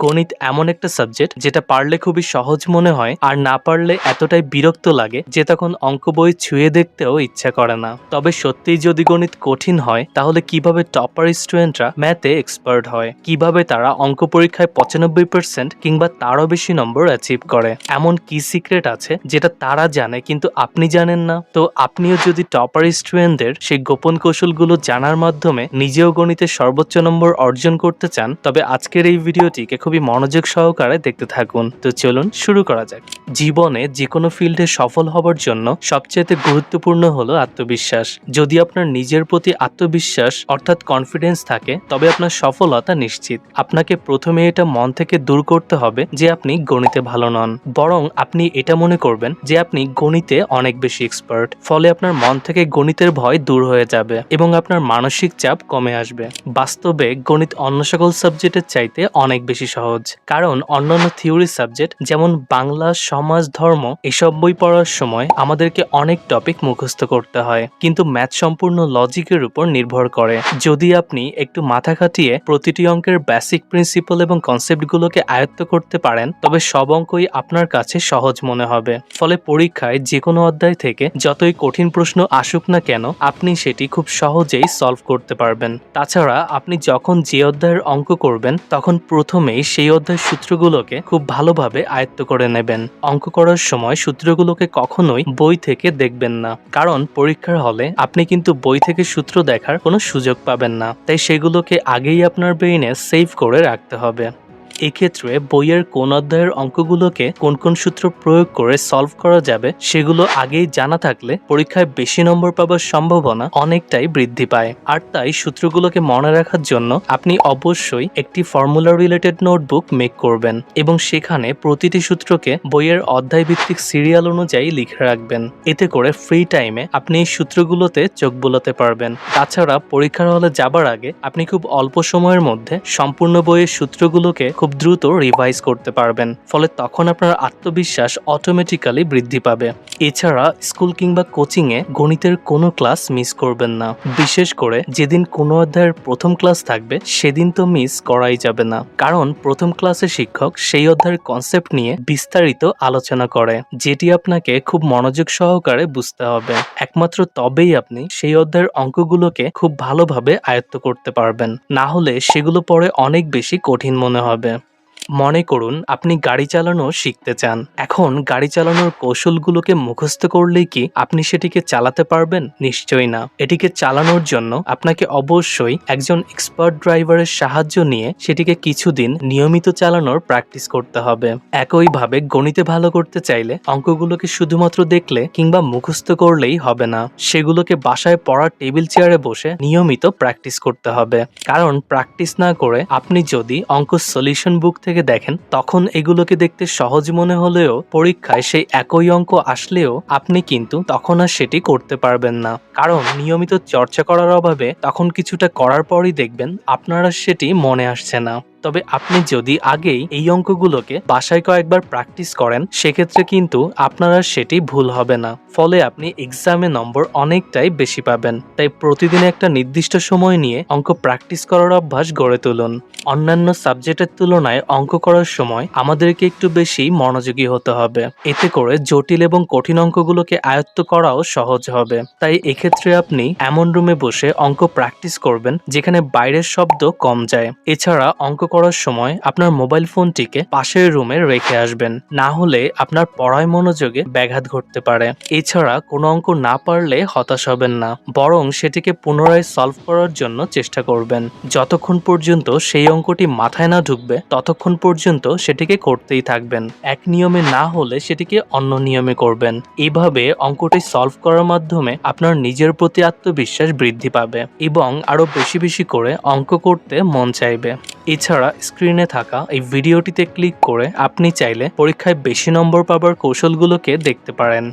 গণিত এমন একটা সাবজেক্ট যেটা পারলে খুবই সহজ মনে হয় আর না পারলে এতটাই বিরক্ত লাগে যে তখন অঙ্ক বই ছুঁয়ে দেখতেও ইচ্ছা করে না। তবে সত্যিই যদি গণিত কঠিন হয় তাহলে কিভাবে টপার স্টুডেন্টরা ম্যাথে এক্সপার্ট হয়, কিভাবে তারা অঙ্ক পরীক্ষায় 95% কিংবা তারও বেশি নম্বর অ্যাচিভ করে, এমন কি সিক্রেট আছে যেটা তারা জানে কিন্তু আপনি জানেন না। তো আপনিও যদি টপার স্টুডেন্টদের সেই গোপন কৌশলগুলো জানার মাধ্যমে নিজেও গণিতে সর্বোচ্চ নম্বর অর্জন করতে চান তবে আজকের এই ভিডিওটিকে খুবই মনোযোগ সহকারে দেখতে থাকুন। তো চলুন শুরু করা যাক। জীবনে যে কোনো ফিল্ডে সফল হবার জন্য সবচেয়ে গুরুত্বপূর্ণ হলো আত্মবিশ্বাস। যদি আপনার নিজের প্রতি আত্মবিশ্বাস অর্থাৎ কনফিডেন্স থাকে তবে আপনার সফলতা নিশ্চিত। আপনাকে প্রথমে এটা মন থেকে দূর করতে হবে যে আপনি গণিতে ভালো নন, বরং আপনি এটা মনে করবেন যে আপনি গণিতে অনেক বেশি এক্সপার্ট। ফলে আপনার মন থেকে গণিতের ভয় দূর হয়ে যাবে এবং আপনার মানসিক চাপ কমে আসবে। বাস্তবে গণিত অন্য সকল সাবজেক্টের চাইতে অনেক বেশি সহজ, কারণ অন্যান্য থিওরি সাবজেক্ট যেমন বাংলা, সমাজ, ধর্ম এসব বই পড়ার সময় আমাদেরকে অনেক টপিক মুখস্থ করতে হয়, কিন্তু ম্যাথ সম্পূর্ণ লজিকের উপর নির্ভর করে। যদি আপনি একটু মাথা খাটিয়ে প্রতিটি অঙ্কের বেসিক প্রিন্সিপাল এবং কনসেপ্টগুলোকে আয়ত্ত করতে পারেন তবে সব অঙ্কই আপনার কাছে সহজ মনে হবে। ফলে পরীক্ষায় যে কোনো অধ্যায় থেকে যতই কঠিন প্রশ্ন আসুক না কেন আপনি সেটি খুব সহজেই সলভ করতে পারবেন। তাছাড়া আপনি যখন যে অধ্যায়ের অঙ্ক করবেন তখন প্রথমেই সেই অধ্যায়ের সূত্রগুলোকে খুব ভালোভাবে আয়ত্ত করে নেবেন। অঙ্ক করার সময় সূত্রগুলোকে কখনোই বই থেকে দেখবেন না, কারণ পরীক্ষার হলে আপনি কিন্তু বই থেকে সূত্র দেখার কোনো সুযোগ পাবেন না। তাই সেগুলোকে আগেই আপনার ব্রেইনে সেভ করে রাখতে হবে। এক্ষেত্রে বইয়ের কোন অধ্যায়ের অঙ্কগুলোকে কোন কোন সূত্র প্রয়োগ করে সলভ করা যাবে সেগুলো আগেই জানা থাকলে পরীক্ষায় বেশি নম্বর পাবার সম্ভাবনা অনেকটাই বৃদ্ধি পায়। আর তাই সূত্রগুলোকে মনে রাখার জন্য আপনি অবশ্যই একটি ফর্মুলা রিলেটেড নোটবুক মেক করবেন এবং সেখানে প্রতিটি সূত্রকে বইয়ের অধ্যায় ভিত্তিক সিরিয়াল অনুযায়ী লিখে রাখবেন। এতে করে ফ্রি টাইমে আপনি এই সূত্রগুলোতে চোখ বোলাতে পারবেন। তাছাড়া পরীক্ষার হলে যাবার আগে আপনি খুব অল্প সময়ের মধ্যে সম্পূর্ণ বইয়ের সূত্রগুলোকে খুব দ্রুত রিভাইজ করতে পারবেন। ফলে তখন আপনার আত্মবিশ্বাস অটোমেটিক্যালি বৃদ্ধি পাবে। এছাড়া স্কুল কিংবা কোচিংয়ে গণিতের কোনো ক্লাস মিস করবেন না। বিশেষ করে যেদিন কোনো অধ্যায়ের প্রথম ক্লাস থাকবে সেদিন তো মিস করাই যাবে না, কারণ প্রথম ক্লাসে শিক্ষক সেই অধ্যায়ের কনসেপ্ট নিয়ে বিস্তারিত আলোচনা করে, যেটি আপনাকে খুব মনোযোগ সহকারে বুঝতে হবে। একমাত্র তবেই আপনি সেই অধ্যায়ের অঙ্কগুলোকে খুব ভালোভাবে আয়ত্ত করতে পারবেন, না হলে সেগুলো পরে অনেক বেশি কঠিন মনে হবে। মনে করুন আপনি গাড়ি চালানো শিখতে চান। এখন গাড়ি চালানোর কৌশলগুলোকে মুখস্থ করলেই কি আপনি সেটিকে চালাতে পারবেন? নিশ্চয়ই না। এটিকে চালানোর জন্য আপনাকে অবশ্যই একজন এক্সপার্ট ড্রাইভারের সাহায্য নিয়ে সেটিকে কিছুদিন নিয়মিত চালানোর প্র্যাকটিস করতে হবে। একইভাবে গণিতে ভালো করতে চাইলে অঙ্কগুলোকে শুধুমাত্র দেখলে কিংবা মুখস্থ করলেই হবে না, সেগুলোকে বাসায় পড়ার টেবিল চেয়ারে বসে নিয়মিত প্র্যাকটিস করতে হবে। কারণ প্র্যাকটিস না করে আপনি যদি অঙ্ক সলিউশন বুক থেকে দেখেন তখন এগুলোকে দেখতে সহজ মনে হলেও পরীক্ষায় সেই একই অঙ্ক আসলেও আপনি কিন্তু তখন আর সেটি করতে পারবেন না, কারণ নিয়মিত চর্চা করার অভাবে তখন কিছুটা করার পরই দেখবেন আপনার আর সেটি মনে আসছে না। তবে আপনি যদি আগেই এই অঙ্কগুলোকে বাসায় কয়েকবার প্র্যাকটিস করেন সেক্ষেত্রে কিন্তু আপনার আর সেটি ভুল হবে না। ফলে আপনি এক্সামে নম্বর অনেকটাই বেশি পাবেন। তাই প্রতিদিন একটা নির্দিষ্ট সময় নিয়ে অঙ্ক প্র্যাকটিস করার অভ্যাস গড়ে তুলুন। অন্যান্য সাবজেক্টের তুলনায় অঙ্ক করার সময় আমাদেরকে একটু বেশি মনোযোগী হতে হবে, এতে করে জটিল এবং কঠিন অঙ্কগুলোকে আয়ত্ত করাও সহজ হবে। তাই এক্ষেত্রে আপনি এমন রুমে বসে অঙ্ক প্র্যাকটিস করবেন যেখানে বাইরের শব্দ কম যায়। এছাড়া অঙ্ক করার সময় আপনার মোবাইল ফোনটিকে পাশের রুমে রেখে আসবেন, না হলে আপনার পড়ায় মনোযোগে ব্যাঘাত ঘটতে পারে। এছাড়া কোনো অঙ্ক না পারলে হতাশ হবেন না, বরং সেটিকে পুনরায় সলভ করার জন্য চেষ্টা করবেন। যতক্ষণ পর্যন্ত সেই অঙ্কটি মাথায় না ঢুকবে ততক্ষণ পর্যন্ত সেটিকে করতেই থাকবেন। এক নিয়মে না হলে সেটিকে অন্য নিয়মে করবেন। এইভাবে অঙ্কটি সলভ করার মাধ্যমে আপনার নিজের প্রতি আত্মবিশ্বাস বৃদ্ধি পাবে এবং আরো বেশি বেশি করে অঙ্ক করতে মন চাইবে। এছাড়া স্ক্রিনে থাকা এই ভিডিওটিতে ক্লিক করে আপনি চাইলে পরীক্ষায় বেশি নম্বর পাবার কৌশলগুলোকে দেখতে পারেন।